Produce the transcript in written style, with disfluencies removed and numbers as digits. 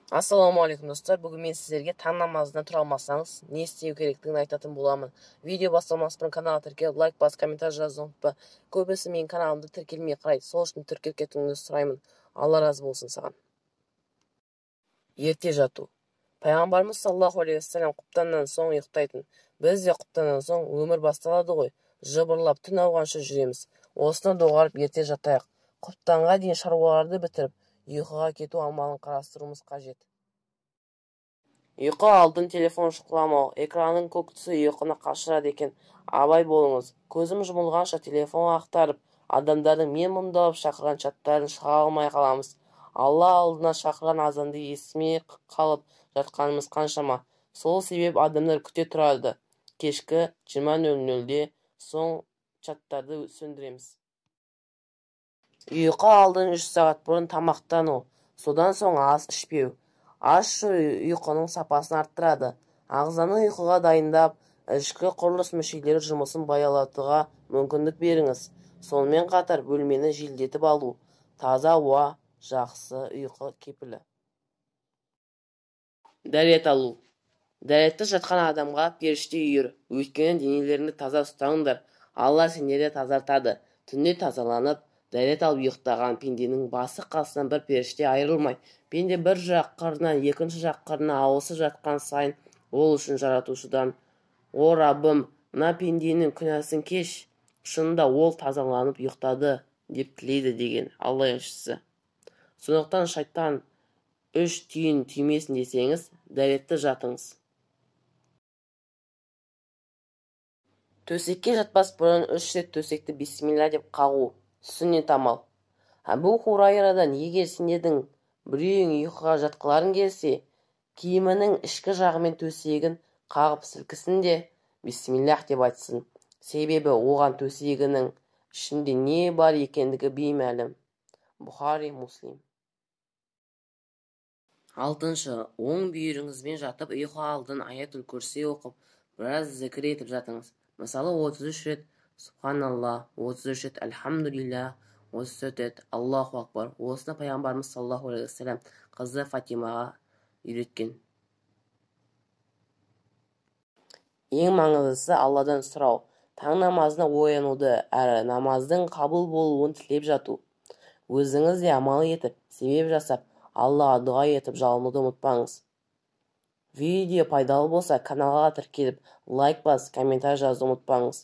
Ассалаумағалейкум достар, бүгін мен сіздерге таң намазынан тұра алмасаңыз не істеу керектігін айтатын боламын. Видео бастамас бұрын каналға тіркеліп, лайк бас, комментарий жазуды ұмытпа. Көбісі менің каналымды тіркелмей қарайды, сол үшін тіркеліп кетуіңді сұраймын. Алла разы болсын саған. Ерте жату. Пайғамбарымыз саллаллаху алейхи вассалам құптаннан соң ұйықтайтын. Біз де құптаннан соң өмір басталады ғой, жыбырлап түн ауғанша жүреміз. Осыны доғарып ерте жатайық. Құптанға дейін шаруаларды бітіріп, ұйқыға кету амалын қарастыруымыз қажет. Ұйқы алдын телефон шұқыламау, экранның көк түсі ұйқыны қашырады екен. Абай болыңыз. Көзім жұмылғанша телефон ақтарып, адамдардың мен мұндалып шақырған чаттарын шыға алмай қаламыз. Алла алдына шақырған азанды естімей қалып жатқанымыз қаншама. Сол себеп адамдар күте тұрады. Кешкі 20:00-де соң чаттарды сөндіреміз. Ұйқы алдын 3 сағат бұрын тамақтану, содан соң ас ішпеу. Аш ұйқының сапасын арттырады. Ағзаны ұйқыға дайындап, ішкі құрылыс мүшелері жұмысын баялатуға мүмкіндік беріңіз. Сонымен қатар бөлмені желдетіп алу. Таза ауа, жақсы ұйқы кепілі. Дәрет алу. Дәретті жатқан адамға періште үйір. Өйткені денелеріңді таза ұстаңдар. Алла сендерді тазартады. Түнде тазаланып, дәрет алып ұйықтаған пенденің басы қасынан бір періште айырылмай. Пенде бір жақ қырынан екінші жақ қырына ауысып жатқан сайын ол үшін жаратушыдан: «О Раббым, мына пенденің күнәсін кеш, шынында ол тазаланып ұйықтады» деп тілейді деген Алла елшісі. Сондықтан шайтан 3 түйін түймесін десеңіз, дәретті жатыңыз. Төсекке жатпас бұрын 3 рет төсекті бисмилля деп қағу. Сүннет амал. Әбу Хурайрадан: егер сендердің біреуің ұйқыға жатқыларың келсе, киімінің ішкі жағымен төсегін қағып сілкісін де бисмиллах деп айтсын. Себебі оған төсегінің ішінде не бар екендігі беймәлім. Бұхари, Муслим. 6. Оң бүйіріңізбен жатып, ұйқы алдын аятул курси оқып, біраз зікір етіп жатыңыз. Мысалы 33 рет Субханалла, 33 рет Альхамдулилля, 34 рет Аллаху акбар. Осыны пайғамбарымыз саллаллаху алейхи вассалам қызы Фатимаға үйреткен. Ең маңыздысы Алладан сұрау. Таң намазына оянуды әрі намаздың қабыл болуын тілеп жату. Өзіңіз де амал етіп, себеп жасап, Аллаға дұға етіп жалынуды ұмытпаңыз. Видео пайдалы болса, каналға тіркеліп, лайк бас, комментарий жазуды ұмытпаңыз.